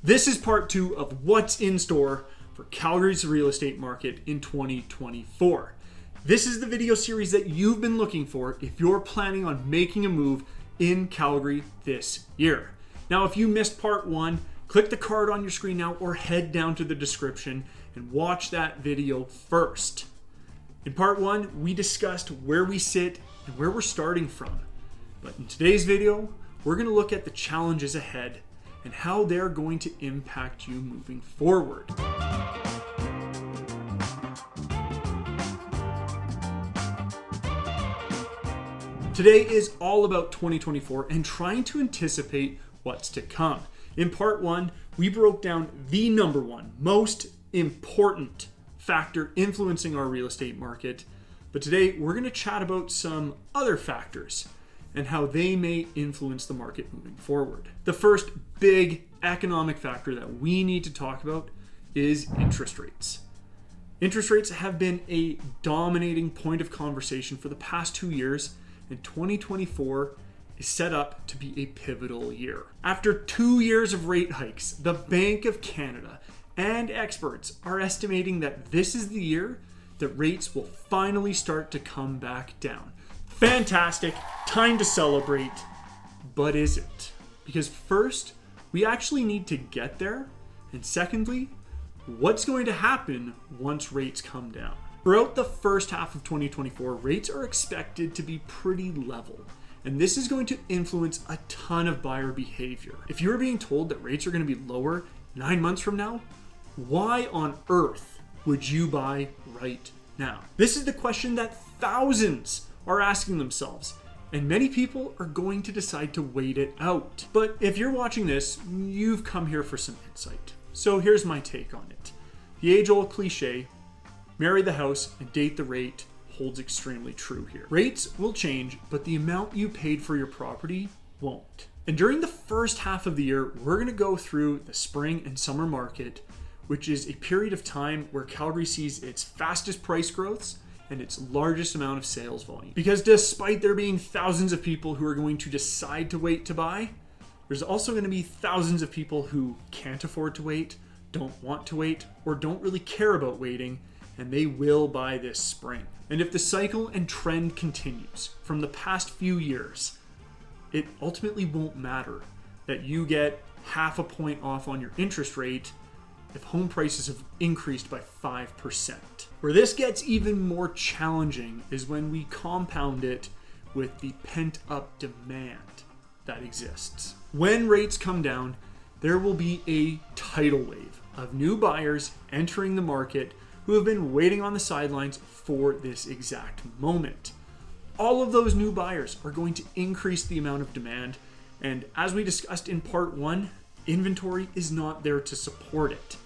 This is part 2 of what's in store for Calgary's real estate market in 2024. This is the video series that you've been looking for if you're planning on making a move in Calgary this year. Now, if you missed part 1, click the card on your screen now or head down to the description and watch that video first. In part 1, we discussed where we sit and where we're starting from. But in today's video, we're going to look at the challenges ahead and how they're going to impact you moving forward. Today is all about 2024 and trying to anticipate what's to come. In part 1, we broke down the number one most important factor influencing our real estate market. But today we're going to chat about some other factors and how they may influence the market moving forward. The first big economic factor that we need to talk about is interest rates. Interest rates have been a dominating point of conversation for the past 2 years, and 2024 is set up to be a pivotal year. After 2 years of rate hikes, the Bank of Canada and experts are estimating that this is the year that rates will finally start to come back down. Fantastic, time to celebrate, but is it? Because first, we actually need to get there, and secondly, what's going to happen once rates come down? Throughout the first half of 2024, rates are expected to be pretty level, and this is going to influence a ton of buyer behavior. If you're being told that rates are going to be lower 9 months from now, why on earth would you buy right now? This is the question that thousands are asking themselves, and many people are going to decide to wait it out. But if you're watching this, you've come here for some insight. So here's my take on it. The age-old cliche, marry the house and date the rate, holds extremely true here. Rates will change, but the amount you paid for your property won't. And during the first half of the year, we're going to go through the spring and summer market, which is a period of time where Calgary sees its fastest price growths and its largest amount of sales volume. Because despite there being thousands of people who are going to decide to wait to buy, there's also going to be thousands of people who can't afford to wait, don't want to wait, or don't really care about waiting, and they will buy this spring. And if the cycle and trend continues from the past few years, it ultimately won't matter that you get half a point off on your interest rate if home prices have increased by 5%. Where this gets even more challenging is when we compound it with the pent-up demand that exists. When rates come down, there will be a tidal wave of new buyers entering the market who have been waiting on the sidelines for this exact moment. All of those new buyers are going to increase the amount of demand, and as we discussed in part 1, inventory is not there to support it.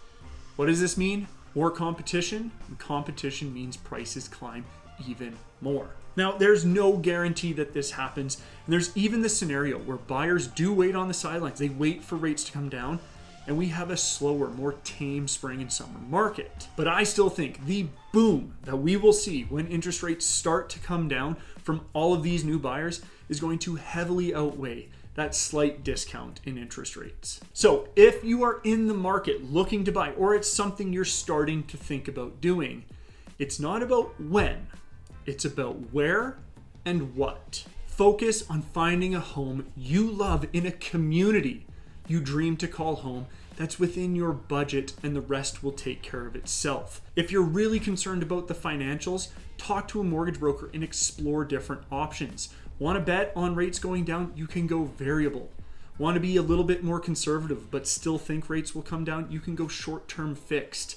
What does this mean? More competition, and competition means prices climb even more. Now, there's no guarantee that this happens, and there's even the scenario where buyers do wait on the sidelines. They wait for rates to come down, and we have a slower, more tame spring and summer market. But I still think the boom that we will see when interest rates start to come down from all of these new buyers is going to heavily outweigh that slight discount in interest rates. So if you are in the market looking to buy, or it's something you're starting to think about doing, it's not about when, it's about where and what. Focus on finding a home you love in a community you dream to call home that's within your budget, and the rest will take care of itself. If you're really concerned about the financials, talk to a mortgage broker and explore different options. Want to bet on rates going down? You can go variable. Want to be a little bit more conservative but still think rates will come down? You can go short-term fixed.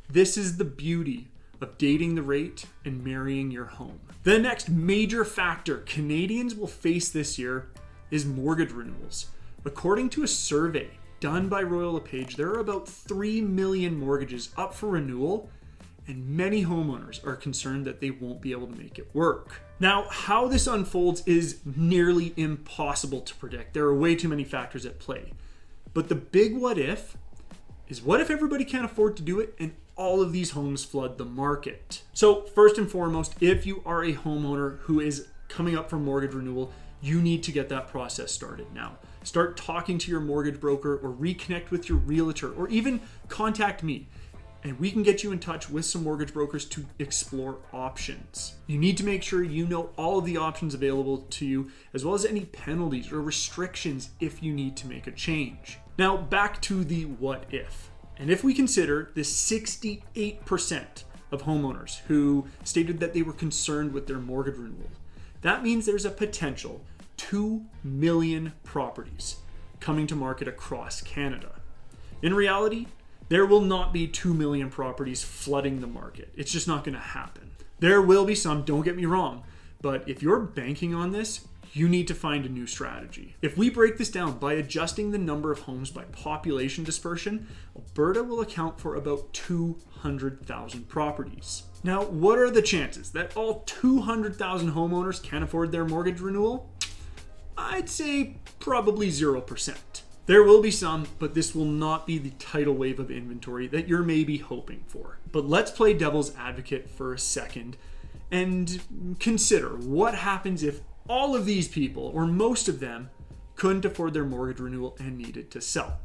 This is the beauty of dating the rate and marrying your home. The next major factor Canadians will face this year is mortgage renewals. According to a survey done by Royal LePage, there are about 3 million mortgages up for renewal, and many homeowners are concerned that they won't be able to make it work. Now, how this unfolds is nearly impossible to predict. There are way too many factors at play. But the big what if is, what if everybody can't afford to do it and all of these homes flood the market? So first and foremost, if you are a homeowner who is coming up for mortgage renewal, you need to get that process started now. Start talking to your mortgage broker or reconnect with your realtor or even contact me. And we can get you in touch with some mortgage brokers to explore options. You need to make sure you know all of the options available to you, as well as any penalties or restrictions if you need to make a change. Now, back to the what if. And if we consider the 68% of homeowners who stated that they were concerned with their mortgage renewal, that means there's a potential 2 million properties coming to market across Canada. In reality, there will not be 2 million properties flooding the market. It's just not going to happen. There will be some, don't get me wrong, but if you're banking on this, you need to find a new strategy. If we break this down by adjusting the number of homes by population dispersion, Alberta will account for about 200,000 properties. Now, what are the chances that all 200,000 homeowners can afford their mortgage renewal? I'd say probably 0%. There will be some, but this will not be the tidal wave of inventory that you're maybe hoping for. But let's play devil's advocate for a second and consider what happens if all of these people, or most of them, couldn't afford their mortgage renewal and needed to sell.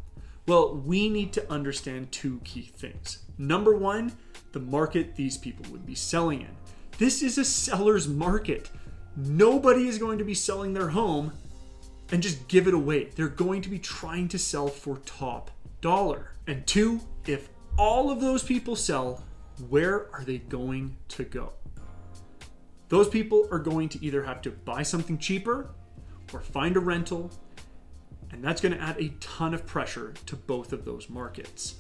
Well, we need to understand two key things. Number one, the market these people would be selling in. This is a seller's market. Nobody is going to be selling their home and just give it away. They're going to be trying to sell for top dollar. And two, if all of those people sell, where are they going to go? Those people are going to either have to buy something cheaper or find a rental, and that's going to add a ton of pressure to both of those markets.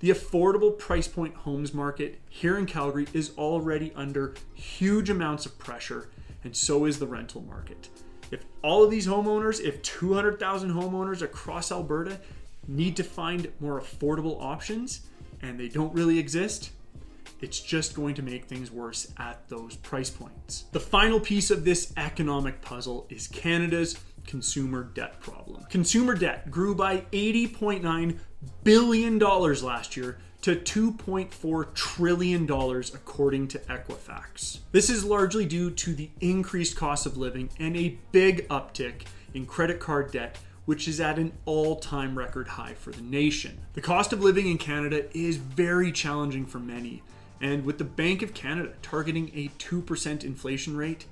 The affordable price point homes market here in Calgary is already under huge amounts of pressure, and so is the rental market. If all of these homeowners, if 200,000 homeowners across Alberta need to find more affordable options and they don't really exist, it's just going to make things worse at those price points. The final piece of this economic puzzle is Canada's consumer debt problem. Consumer debt grew by $80.9 billion last year to $2.4 trillion according to Equifax. This is largely due to the increased cost of living and a big uptick in credit card debt, which is at an all-time record high for the nation. The cost of living in Canada is very challenging for many, and with the Bank of Canada targeting a 2% inflation rate,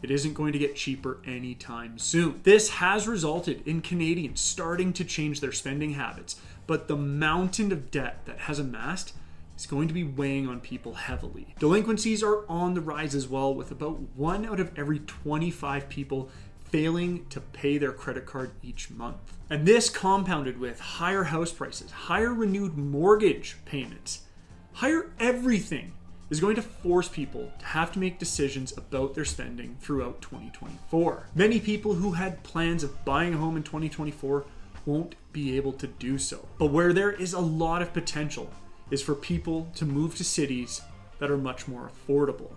it isn't going to get cheaper anytime soon. This has resulted in Canadians starting to change their spending habits, but the mountain of debt that has amassed is going to be weighing on people heavily. Delinquencies are on the rise as well, with about 1 out of every 25 people failing to pay their credit card each month. And this compounded with higher house prices, higher renewed mortgage payments, higher everything, is going to force people to have to make decisions about their spending throughout 2024. Many people who had plans of buying a home in 2024 won't be able to do so. But where there is a lot of potential is for people to move to cities that are much more affordable.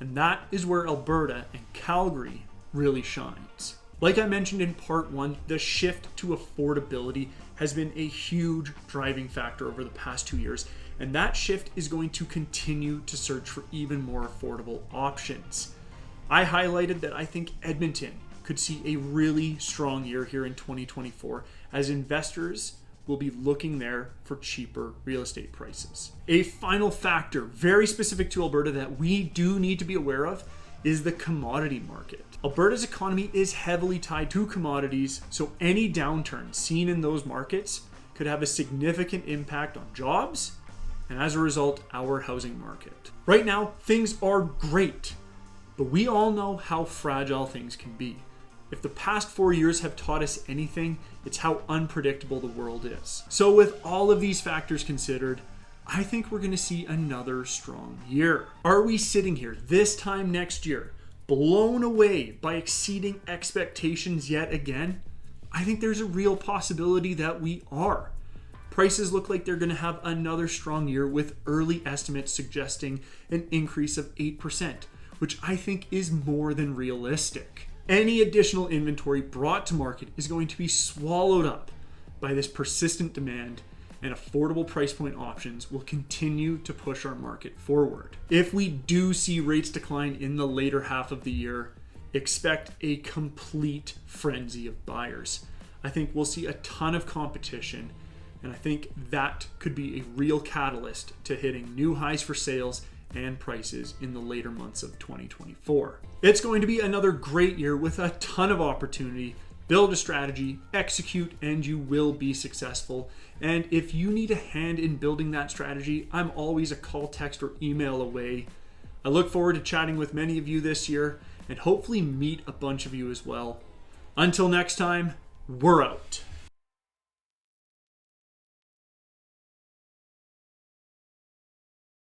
And that is where Alberta and Calgary really shines. Like I mentioned in part one, the shift to affordability has been a huge driving factor over the past 2 years, and that shift is going to continue to search for even more affordable options. I highlighted that I think Edmonton could see a really strong year here in 2024 as investors will be looking there for cheaper real estate prices. A final factor very specific to Alberta that we do need to be aware of is the commodity market. Alberta's economy is heavily tied to commodities, so any downturn seen in those markets could have a significant impact on jobs and as a result, our housing market. Right now, things are great, but we all know how fragile things can be. If the past 4 years have taught us anything, it's how unpredictable the world is. So with all of these factors considered, I think we're going to see another strong year. Are we sitting here this time next year, blown away by exceeding expectations yet again? I think there's a real possibility that we are. Prices look like they're going to have another strong year, with early estimates suggesting an increase of 8%, which I think is more than realistic. Any additional inventory brought to market is going to be swallowed up by this persistent demand, and affordable price point options will continue to push our market forward. If we do see rates decline in the later half of the year, expect a complete frenzy of buyers. I think we'll see a ton of competition, and I think that could be a real catalyst to hitting new highs for sales and prices in the later months of 2024. It's going to be another great year with a ton of opportunity. Build a strategy, execute, and you will be successful. And if you need a hand in building that strategy, I'm always a call, text, or email away. I look forward to chatting with many of you this year and hopefully meet a bunch of you as well. Until next time, we're out.